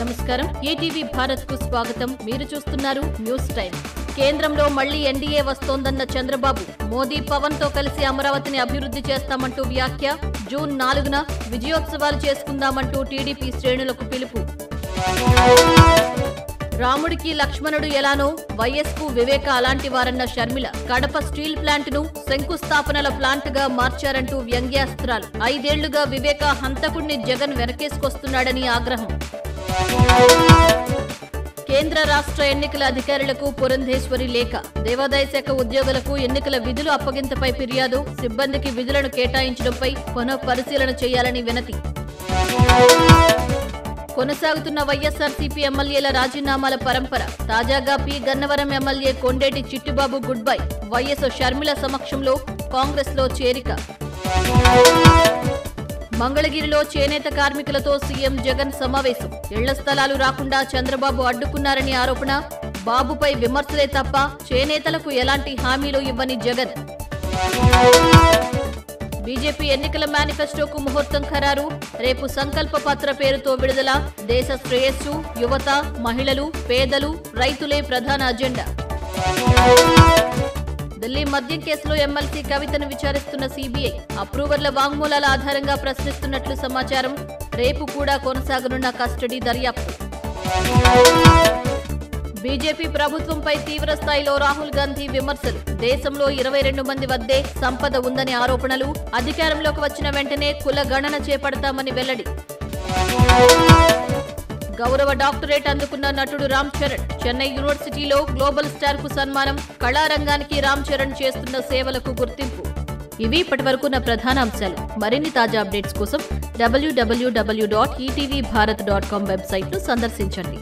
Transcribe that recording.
నమస్కారం ఈటీవీ భారత్ కు స్వాగతం మీరు చూస్తున్నారు న్యూస్ టైం కేంద్రంలో మళ్లీ ఎన్డీఏ వస్తోందన్న చంద్రబాబు మోదీ పవన్ తో కలిసి అమరావతిని అభివృద్ధి చేస్తామంటూ వ్యాఖ్య జూన్ 4న విజయోత్సవాలు చేసుకుందామంటూ టీడీపీ శ్రేణులకు పిలుపు రాముడికి లక్ష్మణుడు ఎలానో వైఎస్ కు వివేక అలాంటి వారన్న షర్మిల కడప స్టీల్ ప్లాంట్ ను శంకుస్థాపనల ప్లాంట్ గా మార్చారంటూ వ్యంగ్యాస్త్రాలు 5 ఏళ్లుగా వివేక హంతకుడిని జగన్ వెనకేసుకొస్తున్నాడని ఆగ్రహం కేంద్ర రాష్ట్ర ఎన్నికల అధికారులకు పురంధేశ్వరి లేఖ దేవాదాయ శాఖ ఉద్యోగులకు ఎన్నికల విధులు అప్పగింతపై ఫిర్యాదు సిబ్బందికి విధులను కేటాయించడంపై పునః పరిశీలన చేయాలని వినతి కొనసాగుతున్న వైఎస్ఆర్సీపీ ఎమ్మెల్యేల రాజీనామాల పరంపర తాజాగా P Gannavaram MLA Kondeti Chittibabu good bye YS Sharmila సమక్షంలో కాంగ్రెస్ లో చేరిక మంగళగిరిలో చేనేత కార్మికులతో సీఎం జగన్ సమావేశం ఇళ్ల స్థలాలు రాకుండా చంద్రబాబు అడ్డుకున్నారని ఆరోపణ బాబుపై విమర్శలే తప్ప చేనేతలకు ఎలాంటి హామీలు ఇవ్వని జగన్ బీజేపీ ఎన్నికల మేనిఫెస్టోకు ముహూర్తం ఖరారు రేపు సంకల్ప పత్ర పేరుతో విడుదల దేశ శ్రేయస్సు యువత మహిళలు పేదలు రైతులే ప్రధాన అజెండా ఢిల్లీ మద్యం కేసులో ఎమ్మెల్సీ కవితను విచారిస్తున్న సీబీఐ అప్రూవర్ల వాంగ్మూలాల ఆధారంగా ప్రశ్నిస్తున్నట్లు సమాచారం రేపు కూడా కొనసాగనున్న కస్టడీ దర్యాప్తు బీజేపీ ప్రభుత్వంపై తీవ్ర స్థాయిలో రాహుల్ గాంధీ విమర్శలు దేశంలో 22 మంది వద్దే సంపద ఉందని ఆరోపణలు అధికారంలోకి వచ్చిన వెంటనే కుల గణన చేపడతామని వెల్లడి గౌరవ డాక్టరేట్ అందుకున్న నటుడు రామ్ చరణ్ చెన్నై యూనివర్సిటీలో గ్లోబల్ స్టార్ కు సన్మానం కళారంగానికి రామ్ చరణ్ చేస్తున్న సేవలకు గుర్తింపు ఇవి ఇప్పటివరకు నా ప్రధాన అంశాలు మరిన్ని తాజా అప్డేట్స్ కోసం www.etvbharat.com వెబ్సైట్ ను సందర్శించండి